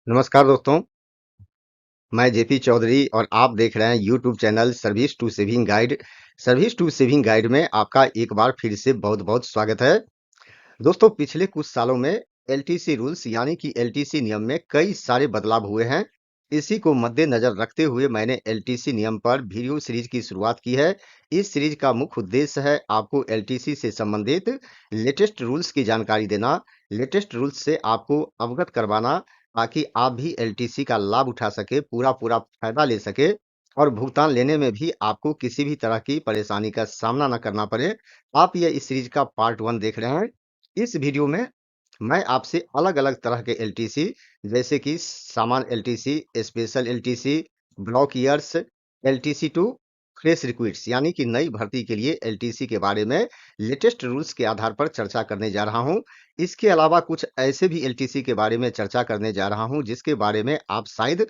नमस्कार दोस्तों, मैं जेपी चौधरी और आप देख रहे हैं YouTube channel service to saving guide. Service to saving guide में आपका एक बार फिर से बहुत बहुत स्वागत है। दोस्तों, पिछले कुछ सालों में एलटीसी रूल्स यानी कि एलटीसी नियम में कई सारे बदलाव हुए हैं। इसी को मद्देनजर रखते हुए मैंने एलटीसी नियम पर वीडियो सीरीज की शुरुआत की है। इस सीरीज का मुख्य उद्देश्य है आपको एलटीसी से संबंधित लेटेस्ट रूल्स की जानकारी देना, लेटेस्ट रूल्स से आपको अवगत करवाना, ताकि आप भी एलटीसी का लाभ उठा सके, पूरा पूरा फायदा ले सके और भुगतान लेने में भी आपको किसी भी तरह की परेशानी का सामना न करना पड़े। आप ये इस सीरीज का पार्ट 1 देख रहे हैं। इस वीडियो में मैं आपसे अलग-अलग तरह के एलटीसी जैसे कि सामान्य LTC, special LTC, block years, LTC to fresh recruits यानी कि नई भर्ती के लिए एलटीसी के बारे में लेटेस्ट रूल्स के आधार पर चर्चा करने जा रहा हूं। इसके अलावा कुछ ऐसे भी एलटीसी के बारे में चर्चा करने जा रहा हूं जिसके बारे में आप शायद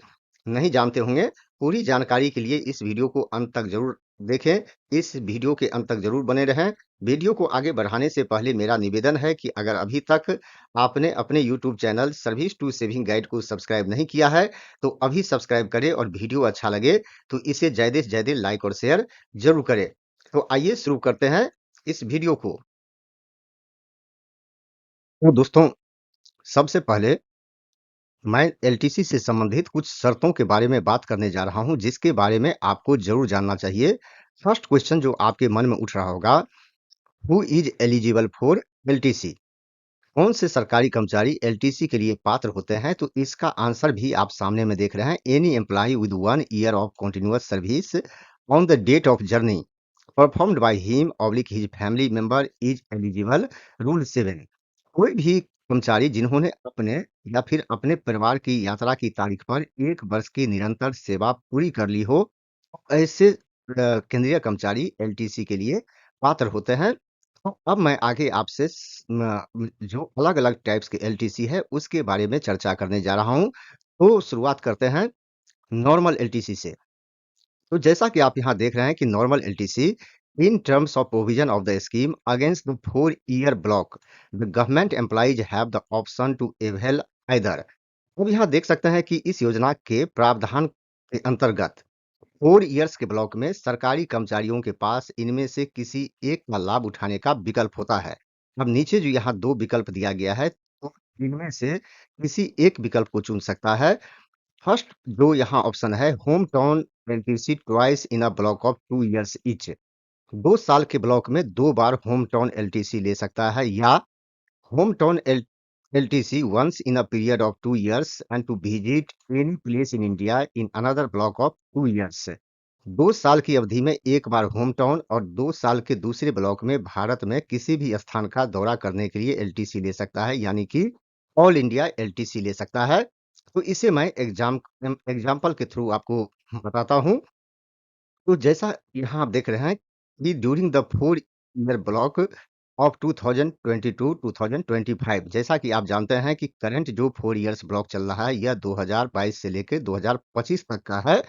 नहीं जानते होंगे। पूरी जानकारी के लिए इस वीडियो को अंत तक जरूर देखें। इस वीडियो के अंत तक जरूर बने रहें। वीडियो को आगे बढ़ाने से पहले मेरा निवेदन है कि अगर अभी तक आपने अपने YouTube channel service to saving guide को सब्सक्राइब नहीं किया है तो अभी सब्सक्राइब करें और वीडियो अच्छा लगे तो इसे ज्यादा से ज्यादा लाइक और शेयर जरूर करें। तो आइए शुरू करते हैं इस वीडियो को। तो दोस्तों, सबसे पहले मैं एलटीसी से संबंधित कुछ शर्तों के बारे में बात करने जा रहा हूं जिसके बारे में आपको जरूर जानना चाहिए। फर्स्ट क्वेश्चन जो आपके मन में उठ रहा होगा, who is eligible for LTC? कौन से सरकारी कर्मचारी एलटीसी के लिए पात्र होते हैं? तो इसका आंसर भी आप सामने में देख रहे हैं। Any employee with 1 year of continuous service on the date of journey performed by him oblique his family member is eligible. Rule 7, कोई भी कर्मचारी जिन्होंने अपने या फिर अपने परिवार की यात्रा की तारीख पर 1 वर्ष की निरंतर सेवा पूरी कर ली हो, ऐसे केंद्रीय कर्मचारी एलटीसी के लिए पात्र होते हैं। तो अब मैं आगे आपसे जो अलग-अलग टाइप्स के एलटीसी है उसके बारे में चर्चा करने जा रहा हूं। तो शुरुआत करते हैं नॉर्मल एलटीसी से। तो जैसा कि आप यहाँ देख रहे हैं कि normal LTC, in terms of provision of the scheme against the 4 year block, the government employees have the option to avail either. अब यहाँ देख सकते हैं कि इस योजना के प्रावधान के अंतर्गत 4 ईयर्स के ब्लॉक में सरकारी कर्मचारियों के पास इनमें से किसी एक का लाभ उठाने का विकल्प होता है। अब नीचे जो यहाँ दो विकल्प दिया गया है, तो इनमें से किसी एक विकल्प को चुन सकता है। फर्स्ट जो यहाँ ऑप्शन है, home town LTC twice in a block of 2 years each. 2 साल के ब्लॉक में 2 बार होम टाउन एलटीसी ले सकता है, या home town LTC once in a period of 2 years and to visit any place in India in another block of 2 years. 2 साल की अवधि में 1 बार होम टाउन और 2 साल के दूसरे ब्लॉक में भारत में किसी भी स्थान का दौरा करने के लिए एलटीसी ले सकता है, यानी कि ऑल इंडिया एलटीसी ले सकता है। तो इसे मैं एग्जाम्पल के थ्रू आपको बताता हूँ। तो जैसा यहाँ आप देख रहे हैं कि during the 4 year block of 2022-2025, जैसा कि आप जानते हैं कि करंट जो 4 ईयर्स ब्लॉक चल रहा है यह 2022 से लेकर 2025 तक का है।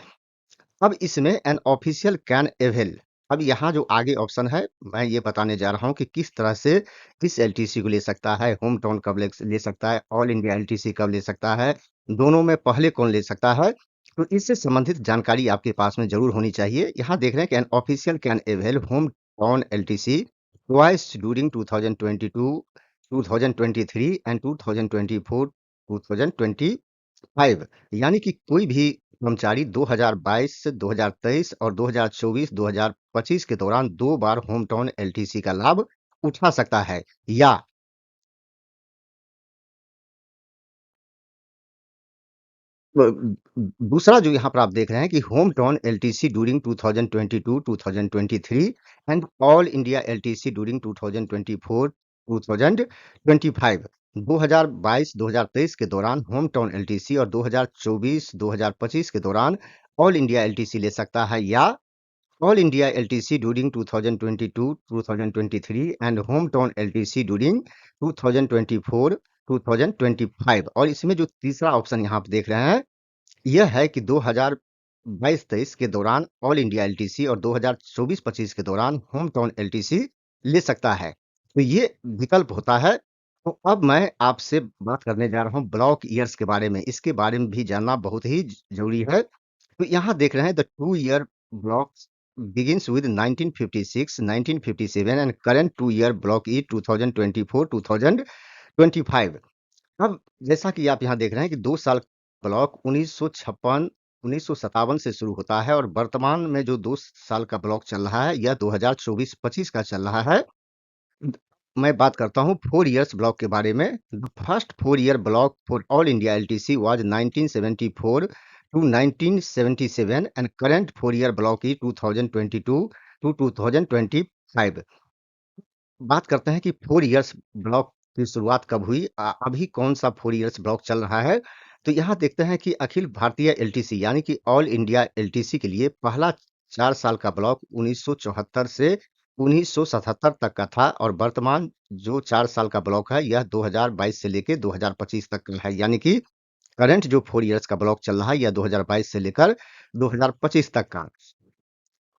अब इसमें एन ऑफिशियल कैन अवेल, अब यहाँ जो आगे ऑप्शन है मैं ये बताने जा रहा हूँ कि किस तरह से इस एलटीसी को ले सकता है, होम टाउन कब ले सकता है, ऑल इंडिया एलटीसी कब ले सकता है, दोनों में पहले कौन ले सकता है। तो इससे संबंधित जानकारी आपके पास में जरूर होनी चाहिए। यहाँ देख रहे हैं कि an official can avail home town LTC twice during 2022, 2023 and 2024, 2025, यानी कि कोई भी कर्मचारी 2022, 2023 और 2024, 2025 के दौरान 2 बार होम टाउन एलटीसी का लाभ उठा सकता है। या दूसरा जो यहाँ पर आप देख रहे हैं कि home town LTC during 2022, 2023 and all India LTC during 2024, 2025। 2022, 2023 के दौरान होम टाउन एलटीसी और 2024, 2025 के दौरान ऑल इंडिया एलटीसी ले सकता है, या all India LTC during 2022, 2023 and home town LTC during 2024, 2025। और इसमें जो तीसरा ऑप्शन यहाँ आप देख रहे हैं यह है कि 2022-23 के दौरान ऑल इंडिया एलटीसी और 2024-25 के दौरान होम टाउन एलटीसी ले सकता है। तो ये विकल्प होता है। तो अब मैं आपसे बात करने जा रहा हूँ ब्लॉक ईयर्स के बारे में। इसके बारे में भी जानना बहुत ही ज़रूरी है। तो यहाँ देख रहे हैं the 2 year blocks begins with 1956, 1957 and current 2 year block is 2024, 2025। अब जैसा कि आप यहाँ देख रहे हैं कि 2 साल ब्लॉक 1956, 1957 से शुरू होता है और वर्तमान में जो 2 साल का ब्लॉक चल रहा है, यह 2024-25 का चल रहा है। मैं बात करता हूँ 4 इयर्स ब्लॉक के बारे में। The first 4 year block for all India LTC was 1974 to 1977 and current 4 year block is 2022 to 2025। बात करते हैं कि 4 इयर्स ब्लॉक की शुरुआत कब हुई? अभी कौन-सा 4 इयर्स ब्लॉक चल रहा है? तो यहाँ देखते हैं कि अखिल भारतीय एलटीसी यानी कि ऑल इंडिया एलटीसी के लिए पहला 4 साल का ब्लॉक 1974 से 1977 तक का था और वर्तमान जो 4 साल का ब्लॉक है, यह 2022 से लेके 2025 तक का है। यानी कि करंट जो 4 इयर्स का ब्लॉक चल रहा है, यह 2022 से लेकर 2025 तक का।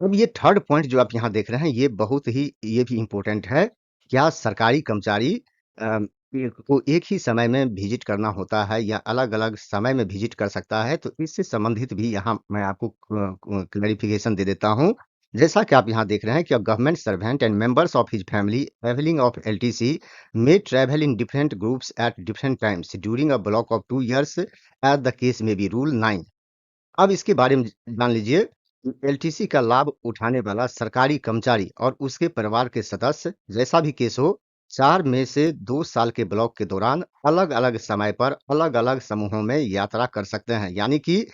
अब ये थर्ड पॉइंट जो आप यहाँ देख रहे हैं ये भी इम्पोर्टेंट है। क्या सरकारी कर्मचारी को एक ही समय में विजिट करना होता है या अलग-अलग समय में विजिट कर सकता है? तो इससे संबंधित भी यहाँ मैं आपको क्लैरिफिकेशन दे देता हूँ। जैसा कि आप यहाँ देख रहे हैं कि a government servant and members of his family availing of LTC may travel in different groups at different times during a block of 2 years as the case may be rule 9। अब इसके बारे में जान लीजिए। एलटीसी का लाभ उठाने वाला सरकारी कर्मचारी और उसके परिवार के सदस्य जैसा भी केस हो 4 में से 2 साल के ब्लॉक के दौरान अलग-अलग समय पर अलग-अलग समूहों में यात्रा कर सकते हैं। यानी कि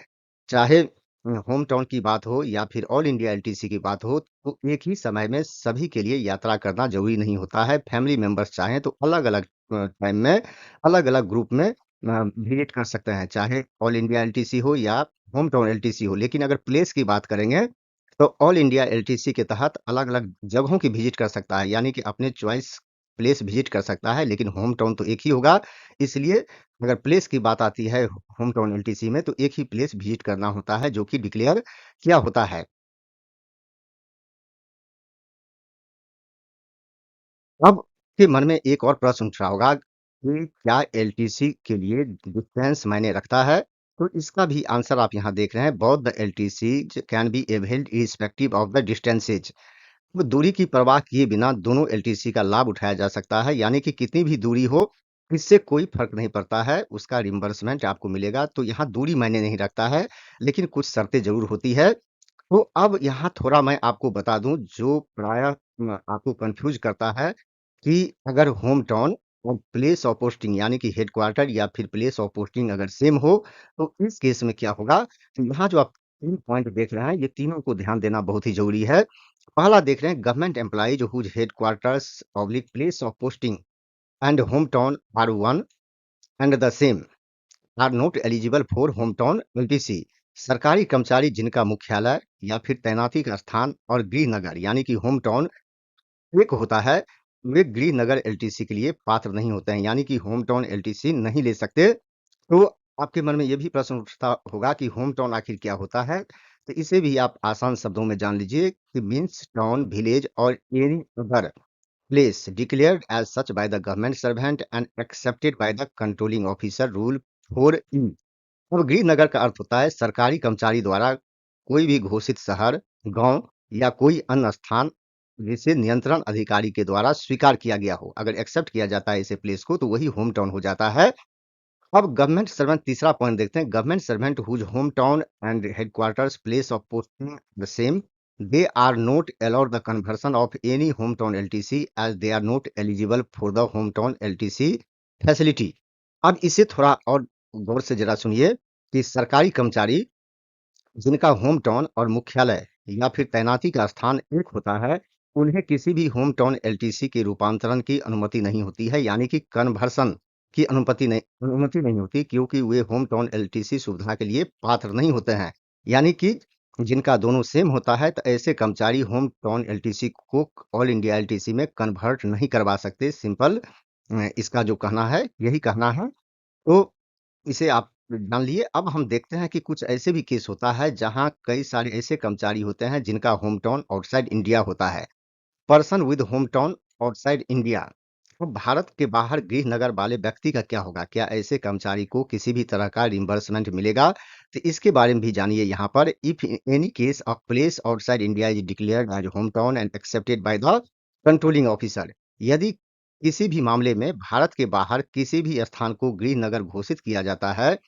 चाहे होम टाउन की बात हो या फिर ऑल इंडिया एलटीसी की बात हो, तो एक ही समय में सभी के लिए यात्रा करना ज़रूरी नहीं होता है। फैमिली मेंबर्स चाहें तो अलग-अलग टाइम में, अलग-अलग ग्रुप में विज़िट कर सकते हैं, चाहे ऑल इंडिया एलटीसी हो या होम टाउन एलटीसी हो। लेकिन अगर प्लेस की बात करेंगे, तो ऑल इंडिया एलटीसी के तहत अलग-अलग जगहों की विज़िट कर सकता है, यानी कि अपने चॉइस प्लेस विज़िट कर सकता है, लेकिन होम टाउन तो एक ही होगा। इसलिए अगर प्लेस की बात आती है होम टाउन एलटीसी में, तो एक ही प्लेस विज़िट करना होता है, जो कि डिक्लेयर किया होता है। अब के मन में एक और प्रश्न उठ रहा होगा कि क्या एलटीसी के लिए डिस्टेंस मायने रखता है? तो इसका भी आंसर आप यहाँ देख रहे हैं, both the LTCs can be availed irrespective of the distances. वो दूरी की परवाह किए बिना दोनों एलटीसी का लाभ उठाया जा सकता है, यानी कि कितनी भी दूरी हो, इससे कोई फ़र्क नहीं पड़ता है, उसका रिम्बर्समेंट आपको मिलेगा। तो यहाँ दूरी मायने नहीं रखता है, लेकिन कुछ शर्तें ज़रूर होती है। तो अब यहाँ थोड़ा मैं आपको बता दूँ जो प्रायः आपको कन्फ्यूज़ करता है कि अगर होम टाउन और प्लेस ऑफ पोस्टिंग यानी कि हेडक्वार्टर या फिर प्लेस ऑफ पोस्टिंग अगर सेम हो, तो इस केस में क्या होगा? तो यहाँ जो आप 3 पॉइंट देख रहे हैं, ये तीनों को ध्यान देना बहुत ही ज़रूरी है। पहला देख रहे हैं government employees whose headquarters oblique place of posting and home town are one and the same are not eligible for home town LTC. सरकारी कर्मचारी जिनका मुख्यालय या फिर तैनाती का स्थान और गृह नगर यानी कि होम टाउन एक होता है, वे गृह नगर एलटीसी के लिए पात्र नहीं होते हैं, यानी कि होम टाउन एलटीसी नहीं ले सकते। तो आपके मन में ये भी प्रश्न उठता होगा कि होम टाउन आखिर क्या होता है? तो इसे भी आप आसान शब्दों में जान लीजिए कि मीन्स टाउन, विलेज और any other place declared as such by the government servant and accepted by the controlling officer rule 4E। अब गृह नगर का अर्थ होता है सरकारी कर्मचारी द्वारा कोई भी घोषित शहर, गांव या कोई अन्य स्थान जिसे नियंत्रण अधिकारी के द्वारा स्वीकार किया गया हो। अगर एक्सेप्ट किया जाता है ऐसे प्लेस को तो वही होम टाउन हो जाता है। अब गवर्नमेंट सर्वेंट तीसरा पॉइंट देखते हैं। Government servant whose home town and headquarters place of posting the same, they are not allowed the conversion of any home town LTC as they are not eligible for the home town LTC facility. अब इसे थोड़ा और गौर से जरा सुनिए कि सरकारी कर्मचारी जिनका होम टाउन और मुख्यालय या फिर तैनाती का स्थान एक होता है, उन्हें किसी भी होम टाउन एलटीसी के रूपांतरण की अनुमति नहीं होती है, यानी कि कन्वर्सन की अनुमति नहीं होती, क्योंकि वे होम टाउन एलटीसी सुविधा के लिए पात्र नहीं होते हैं। यानी कि जिनका दोनों सेम होता है, तो ऐसे कर्मचारी होम टाउन एलटीसी को ऑल इंडिया एलटीसी में कन्वर्ट नहीं करवा सकते। सिंपल इसका जो कहना है, यही कहना है। तो इसे आप जान लिए। अब हम देखते हैं कि कुछ ऐसे भी केस होता है जहाँ कई सारे ऐसे कर्मचारी होते हैं जिनका होम टाउन आउटसाइड इंडिया होता है। Person with home town outside India तो भारत के बाहर गृह नगर वाले व्यक्ति का क्या होगा? क्या ऐसे कर्मचारी को किसी भी तरह का रिइंबर्समेंट मिलेगा? तो इसके बारे में भी जानिए यहाँ पर। If in any case a place outside India is declared age home town and accepted by the controlling officer, यदि किसी भी मामले में भारत के बाहर किसी भी स्थान को गृह नगर घोषित किया जाता है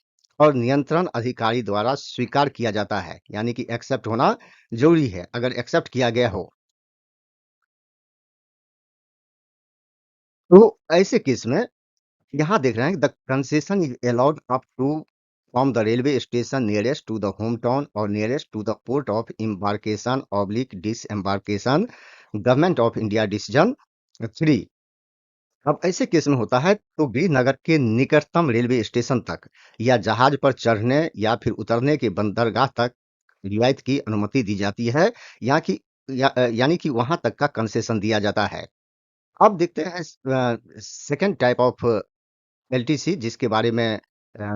और नियंत्रण अधिकारी द्वारा स्वीकार किया जाता है, यानी कि एक्सेप्ट होना जरूरी है। अगर एक्सेप्ट किया गया हो तो ऐसे केस में यहाँ देख रहे हैं the concession is allowed up to from the railway station nearest to the home town और nearest to the port of embarkation oblique disembarkation, government of India decision 3। अब ऐसे केस में होता है तो गृह नगर के निकटतम रेलवे स्टेशन तक या जहाज पर चढ़ने या फिर उतरने के बंदरगाह तक रियायत की अनुमति दी जाती है, यानी कि वहां तक का कंसेशन दिया जाता है। अब देखते हैं सेकंड टाइप ऑफ एलटीसी, जिसके बारे में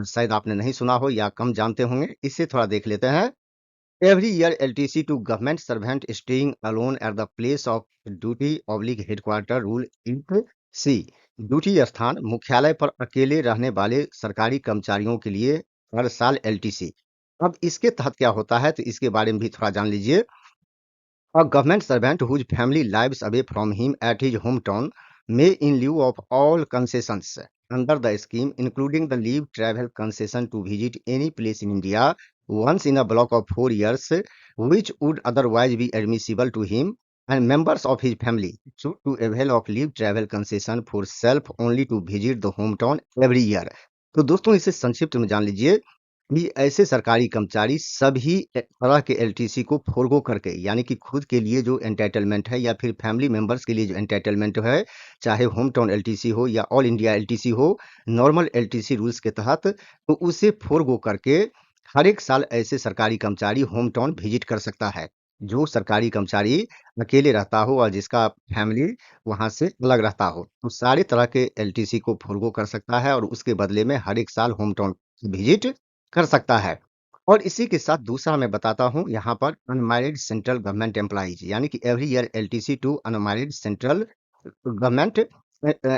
शायद आपने नहीं सुना हो या कम जानते होंगे। इसे थोड़ा देख लेते हैं। Every year LTC to government servant staying alone at the place of duty oblique headquarter rule 8C। Duty स्थान मुख्यालय पर अकेले रहने वाले सरकारी कर्मचारियों के लिए हर साल एलटीसी। अब इसके तहत क्या होता है तो इसके बारे में भी थोड़ा जान लीजिए। A government servant whose family lives away from him at his hometown may, in lieu of all concessions under the scheme, including the leave travel concession to visit any place in India once in a block of 4 years, which would otherwise be admissible to him, and members of his family should to avail of leave travel concession for self only to visit the hometown every year। तो दोस्तों इसे संक्षिप्त में जान लीजिए भी। ऐसे सरकारी कर्मचारी सभी तरह के एलटीसी को फोरगो करके, यानी कि खुद के लिए जो एंटाइटलमेंट है या फिर फैमिली मेंबर्स के लिए जो एंटाइटलमेंट है, चाहे होम टाउन एलटीसी हो या ऑल इंडिया एलटीसी हो, नॉर्मल एलटीसी रूल्स के तहत, तो उसे फोरगो करके हर एक साल ऐसे सरकारी कर्मचारी होम टाउन विजिट कर सकता है। जो सरकारी कर्मचारी अकेले रहता हो और जिसका फैमिली वहां से अलग रहता हो, तो सारे तरह के एलटीसी को फोरगो कर सकता है और उसके बदले में हर एक साल होम टाउन विजिट कर सकता है। और इसी के साथ दूसरा मैं बताता हूँ यहाँ पर अनमैरिड सेंट्रल गवर्नमेंट एम्प्लॉइज, यानी कि every year LTC to unmarried central government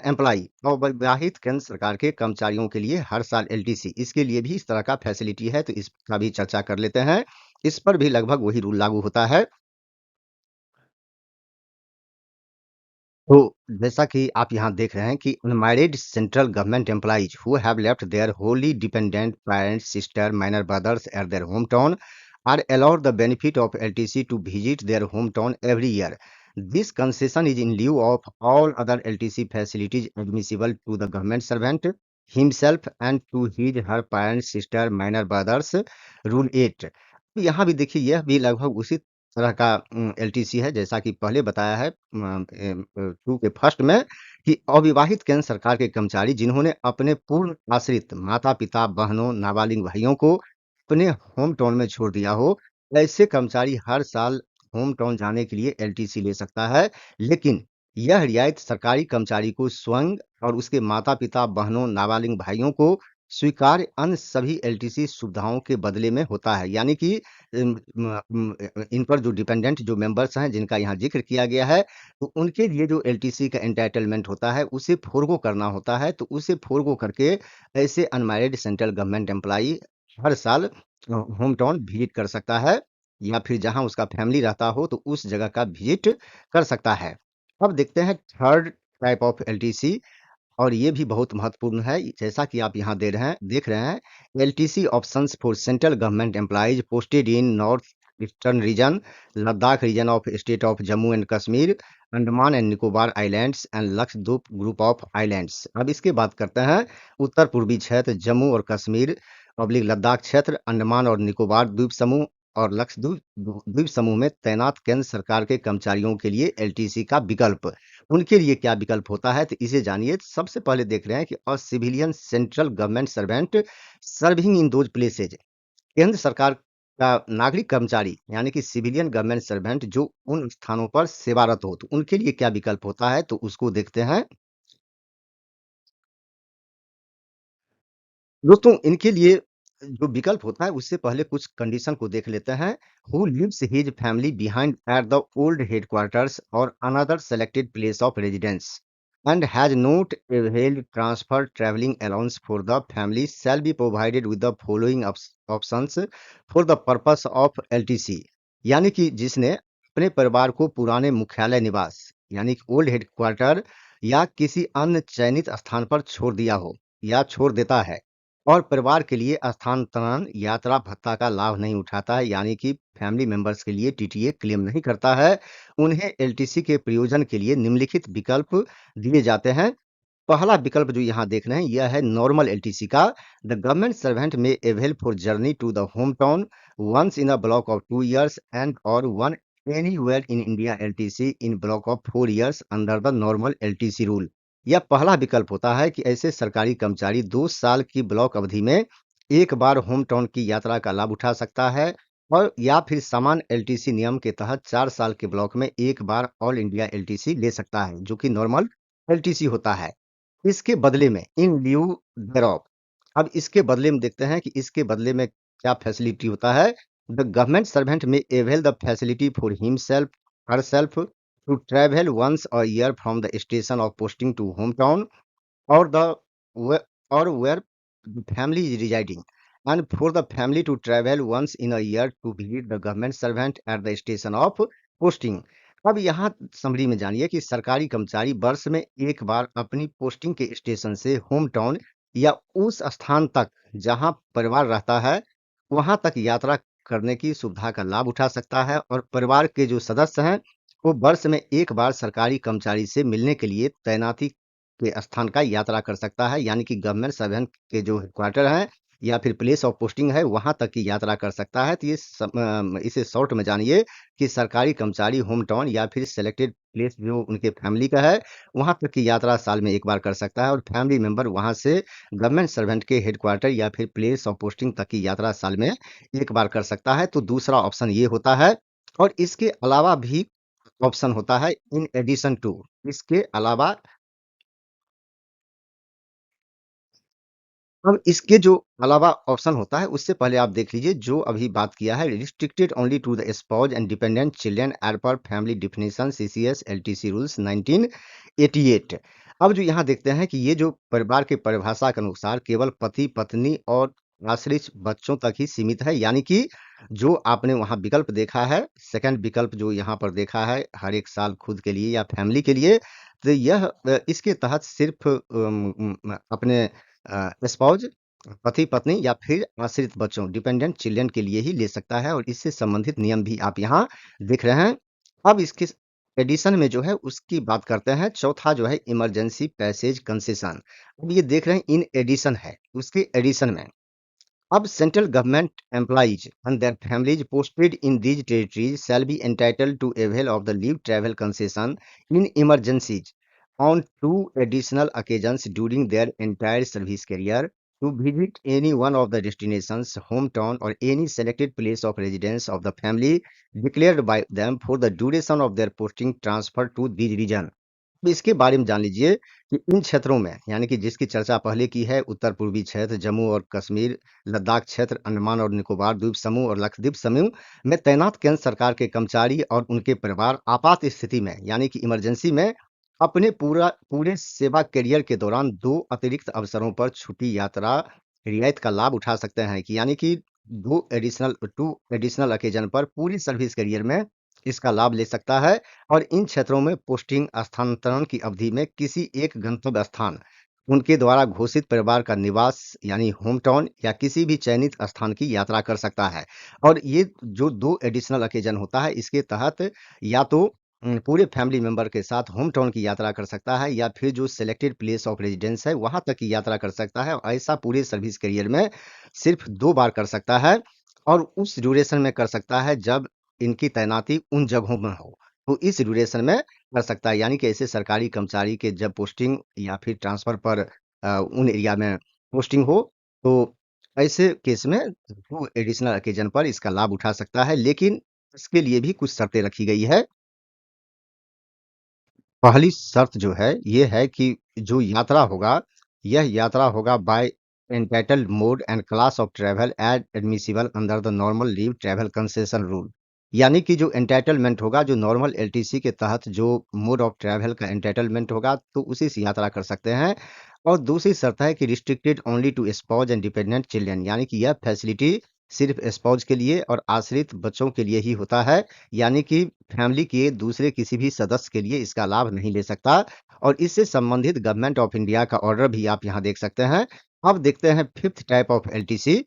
employee और विवाहित केंद्र सरकार के कर्मचारियों के लिए हर साल एलटीसी। इसके लिए भी इस तरह का फैसिलिटी है, तो इसका भी चर्चा कर लेते हैं। इस पर भी लगभग वही रूल लागू होता है। तो जैसा कि आप यहाँ देख रहे हैं कि unmarried central government employees who have left their wholly dependent parents, sister, minor brothers at their hometown are allowed the benefit of LTC to visit their hometown every year. This concession is in lieu of all other LTC facilities admissible to the government servant himself and to his her parents, sister, minor brothers, Rule 8। तो यहाँ भी देखिए यह भी लगभग उसी तरह का एलटीसी है जैसा कि पहले बताया है 2 के फर्स्ट में, कि अविवाहित केंद्र सरकार के कर्मचारी जिन्होंने अपने पूर्ण आश्रित माता-पिता, बहनों, नाबालिग भाइयों को अपने होम टाउन में छोड़ दिया हो, ऐसे कर्मचारी हर साल होम टाउन जाने के लिए एलटीसी ले सकता है। लेकिन यह रियायत सरकारी कर्मचारी को स्वयं और उसके माता-पिता, बहनों, नाबालिग भाइयों को स्वीकार्य अन्य सभी एलटीसी सुविधाओं के बदले में होता है। यानी कि इन पर जो डिपेंडेंट जो मेंबर्स हैं जिनका यहाँ जिक्र किया गया है, तो उनके लिए जो एलटीसी का एंटाइटलमेंट होता है उसे फोरगो करना होता है। तो उसे फोरगो करके ऐसे अनमैरिड सेंट्रल गवर्नमेंट एम्प्लॉई हर साल होम टाउन विजिट कर सकता है, या फिर जहां उसका फैमिली रहता हो तो उस जगह का विजिट कर सकता है। अब देखते हैं थर्ड टाइप ऑफ एलटीसी, और ये भी बहुत महत्वपूर्ण है। जैसा कि आप यहाँ देख रहे हैं, LTC options for central government employees posted in north eastern region, Ladakh region of state of Jammu and Kashmir, Andaman and Nicobar islands and Lakshadweep group of islands. अब इसके बात करते हैं उत्तर पूर्वी क्षेत्र, जम्मू और कश्मीर पब्लिक लद्दाख क्षेत्र, अंडमान और निकोबार द्वीप समूह और लक्षद्वीप द्वीप समूह में तैनात केंद्र सरकार के कर्मचारियों के लिए एलटीसी का विकल्प। उनके लिए क्या विकल्प होता है तो इसे जानिए। सबसे पहले देख रहे हैं कि a civilian central government servant serving in those places, केंद्र सरकार का नागरिक कर्मचारी यानी कि सिविलियन गवर्नमेंट सर्वेंट जो उन स्थानों पर सेवारत हो, तो उनके लिए क्या विकल्प होता है तो उसको देखते हैं। दोस्तों इनके लिए जो विकल्प होता है उससे पहले कुछ कंडीशन को देख लेते हैं। Who lives his family behind at the old headquarters or another selected place of residence, and has not availed transfer traveling allowance for the family shall be provided with the following options for the purpose of LTC। यानी कि जिसने अपने परिवार को पुराने मुख्यालय निवास यानी कि ओल्ड हेडक्वार्टर या किसी अन्य चयनित स्थान पर छोड़ दिया हो या छोड़ देता है और परिवार के लिए स्थानांतरण यात्रा भत्ता का लाभ नहीं उठाता है यानी कि फैमिली मेंबर्स के लिए टीटीए क्लेम नहीं करता है, उन्हें एलटीसी के प्रयोजन के लिए निम्नलिखित विकल्प दिए जाते हैं। पहला विकल्प जो यहाँ देख रहे हैं यह है नॉर्मल एलटीसी का। The government servant may avail for journey to the home town once in a block of 2 years and or one anywhere in India LTC in block of 4 years under the normal LTC rule. यह पहला विकल्प होता है कि ऐसे सरकारी कर्मचारी 2 साल की ब्लॉक अवधि में एक बार होम टाउन की यात्रा का लाभ उठा सकता है और या फिर समान एलटीसी नियम के तहत 4 साल के ब्लॉक में एक बार ऑल इंडिया एलटीसी ले सकता है जो कि नॉर्मल एलटीसी होता है। इसके बदले में इन लिeu thereof, अब इसके बदले में देखते हैं कि इसके बदले में क्या फैसिलिटी होता है। The government servant may avail the facility for himself herself to travel once a year from the station of posting to home town or the where, or where the family is residing, and for the family to travel once in a year to visit the government servant at the station of posting। अब यहाँ summary में जानिए कि सरकारी कर्मचारी वर्ष में एक बार अपनी पोस्टिंग के स्टेशन से होम टाउन या उस स्थान तक जहाँ परिवार रहता है वहां तक यात्रा करने की सुविधा का लाभ उठा सकता है और परिवार के जो सदस्य हैं वो वर्ष में एक बार सरकारी कर्मचारी से मिलने के लिए तैनाती के स्थान का यात्रा कर सकता है यानी कि गवर्नमेंट सर्वेंट के जो हेडक्वार्टर हैं या फिर प्लेस ऑफ पोस्टिंग है वहां तक की यात्रा कर सकता है। तो इसे शॉर्ट में जानिए कि सरकारी कर्मचारी होम टाउन या फिर सेलेक्टेड प्लेस जो उनके फैमिली का है वहां तक की यात्रा साल में एक बार कर सकता है और फैमिली मेंबर वहां से गवर्नमेंट सर्वेंट के हेडक्वार्टर या फिर प्लेस ऑफ पोस्टिंग तक की यात्रा साल में एक बार कर सकता है। तो दूसरा ऑप्शन ये होता है और इसके अलावा भी ऑप्शन होता है इन एडिशन टू, इसके अलावा अब इसके जो अलावा ऑप्शन होता है उससे पहले आप देख लीजिए जो अभी बात किया है restricted only to the spouse and dependent children as per family definition CCS LTC rules 1988। अब जो यहाँ देखते हैं कि ये जो परिवार के परिभाषा के अनुसार केवल पति पत्नी और आश्रित बच्चों तक ही सीमित है यानी कि जो आपने वहाँ विकल्प देखा है सेकंड विकल्प जो यहाँ पर देखा है हर एक साल खुद के लिए या फैमिली के लिए, तो यह इसके तहत सिर्फ अपने स्पाउस पति पत्नी या फिर आश्रित बच्चों डिपेंडेंट चिल्ड्रन के लिए ही ले सकता है और इससे संबंधित नियम भी आप यहाँ देख रहे हैं। अब इसके एडिशन में जो है उसकी बात करते हैं। चौथा जो है इमरजेंसी पैसेज कंसेशन। अब ये देख रहे हैं इन एडिशन है उसके एडिशन में अब central government employees and their families posted in these territories shall be entitled to avail of the leave travel concession in emergencies on 2 additional occasions during their entire service career to visit any one of the destinations, hometown, or any selected place of residence of the family declared by them for the duration of their posting transfer to these region। अब इसके बारे में जान लीजिए कि इन क्षेत्रों में यानी कि जिसकी चर्चा पहले की है उत्तर पूर्वी क्षेत्र जम्मू और कश्मीर लद्दाख क्षेत्र अंडमान और निकोबार द्वीप समूह और लक्षद्वीप समूह में तैनात केंद्र सरकार के कर्मचारी और उनके परिवार आपात स्थिति में यानी कि इमरजेंसी में अपने पूरे सेवा करियर के दौरान 2 अतिरिक्त अवसरों पर छुट्टी यात्रा रियायत का लाभ उठा सकते हैं कि यानी कि 2 एडिशनल अकेजन पर पूरी सर्विस करियर में इसका लाभ ले सकता है और इन क्षेत्रों में पोस्टिंग स्थानांतरण की अवधि में किसी एक गंतव्य स्थान उनके द्वारा घोषित परिवार का निवास यानी होम टाउन या किसी भी चयनित स्थान की यात्रा कर सकता है। और ये जो 2 एडिशनल अकेजन होता है इसके तहत या तो पूरे फैमिली मेंबर के साथ होम टाउन की यात्रा कर सकता है या फिर जो सिलेक्टेड प्लेस ऑफ रेजिडेंस है वहां तक की यात्रा कर सकता है और ऐसा पूरे सर्विस करियर में सिर्फ 2 बार कर सकता है और उस ड्यूरेशन में कर सकता है जब इनकी तैनाती उन जगहों में हो। तो इस ड्यूरेशन में कर सकता है यानी कि ऐसे सरकारी कर्मचारी के जब पोस्टिंग या फिर ट्रांसफर पर उन एरिया में पोस्टिंग हो तो ऐसे केस में 2 एडिशनल अकेजन पर इसका लाभ उठा सकता है लेकिन इसके लिए भी कुछ शर्तें रखी गई है। पहली शर्त जो है ये है कि जो यात्रा होगा यह यात्रा होगा by entitled mode and class of travel as admissible under the normal leave travel concession rule. यानी कि जो एंटाइटलमेंट होगा, जो नॉर्मल एलटीसी के तहत जो मोड ऑफ ट्रैवल का एंटाइटलमेंट होगा, तो उसी से यात्रा कर सकते हैं। और दूसरी शर्त है कि restricted only to spouse and dependent children, यानी कि यह फैसिलिटी सिर्फ स्पाउस के लिए और आश्रित बच्चों के लिए ही होता है, यानी कि फैमिली के दूसरे किसी भी सदस्य के लिए इसका लाभ नहीं ले सकता। और इससे संबंधित गवर्नमेंट ऑफ इंडिया का ऑर्डर भी आप यहाँ देख सकते हैं। अब देखते हैं fifth type of LTC,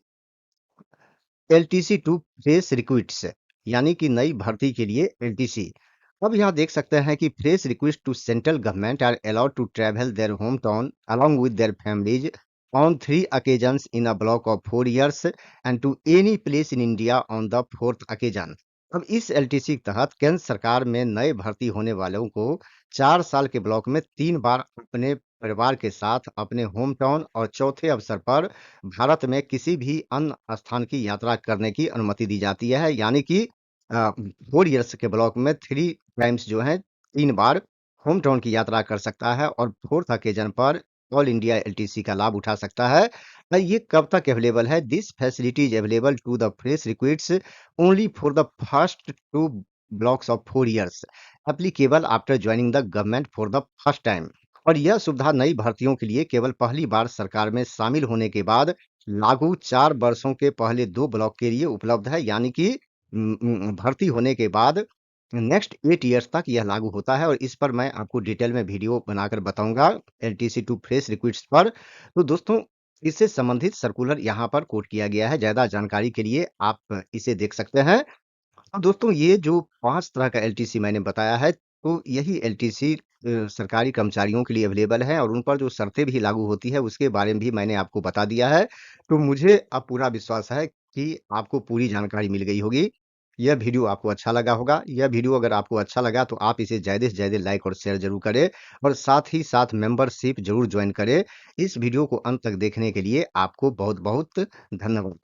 LTC to fresh recruits, यानी कि नई भर्ती के लिए एलटीसी। अब यहाँ देख सकते हैं कि fresh recruits to central government are allowed to travel their home town along with their families on 3 occasions in a block of 4 years and to any place in India on the fourth occasion। अब इस LTC के तहत केंद्र सरकार में नए भर्ती होने वालों को 4 साल के ब्लॉक में 3 बार अपने परिवार के साथ अपने होम टाउन और चौथे अवसर पर भारत में किसी भी अन्य स्थान की यात्रा करने की अनुमति दी जाती है, यानी कि 4 इयर्स के ब्लॉक में 3 टाइम्स जो है 3 बार होम टाउन की यात्रा कर सकता है और फोर्थ ओकेजन पर ऑल इंडिया एलटीसी का लाभ उठा सकता है। ये कब तक अवेलेबल है? This facility is available to the fresh recruits only for the first 2 blocks of 4 years, applicable after joining the government for the first time. और यह सुविधा नई भर्तियों के लिए केवल पहली बार सरकार में शामिल होने के बाद लागू 4 वर्षों के पहले 2 ब्लॉक के लिए उपलब्ध है, यानी कि भर्ती होने के बाद नेक्स्ट 8 इयर्स तक यह लागू होता है। और इस पर मैं आपको डिटेल में वीडियो बनाकर बताऊंगा एलटीसी टू फ्रेश रिक्रूट्स पर। तो दोस्तों, इससे संबंधित सर्कुलर यहाँ पर कोट किया गया है, ज्यादा जानकारी के लिए आप इसे देख सकते हैं। हाँ दोस्तों, ये जो 5 तरह का एलटीसी मैंने बताया है, तो यही एलटीसी सरकारी कर्मचारियों के लिए अवेलेबल है और उन पर जो शर्तें भी लागू होती है उसके बारे में भी मैंने आपको बता दिया है। तो मुझे अब पूरा विश्वास है कि आपको पूरी जानकारी मिल गई होगी। यह वीडियो आपको अच्छा लगा होगा। यह वीडियो अगर आपको अच्छा लगा तो आप इसे ज़्यादा से ज़्यादा लाइक और शेयर जरूर करें और साथ ही साथ मेंबरशिप जरूर ज्वाइन करें। इस वीडियो को अंत तक देखने के लिए आपको बहुत बहुत धन्यवाद।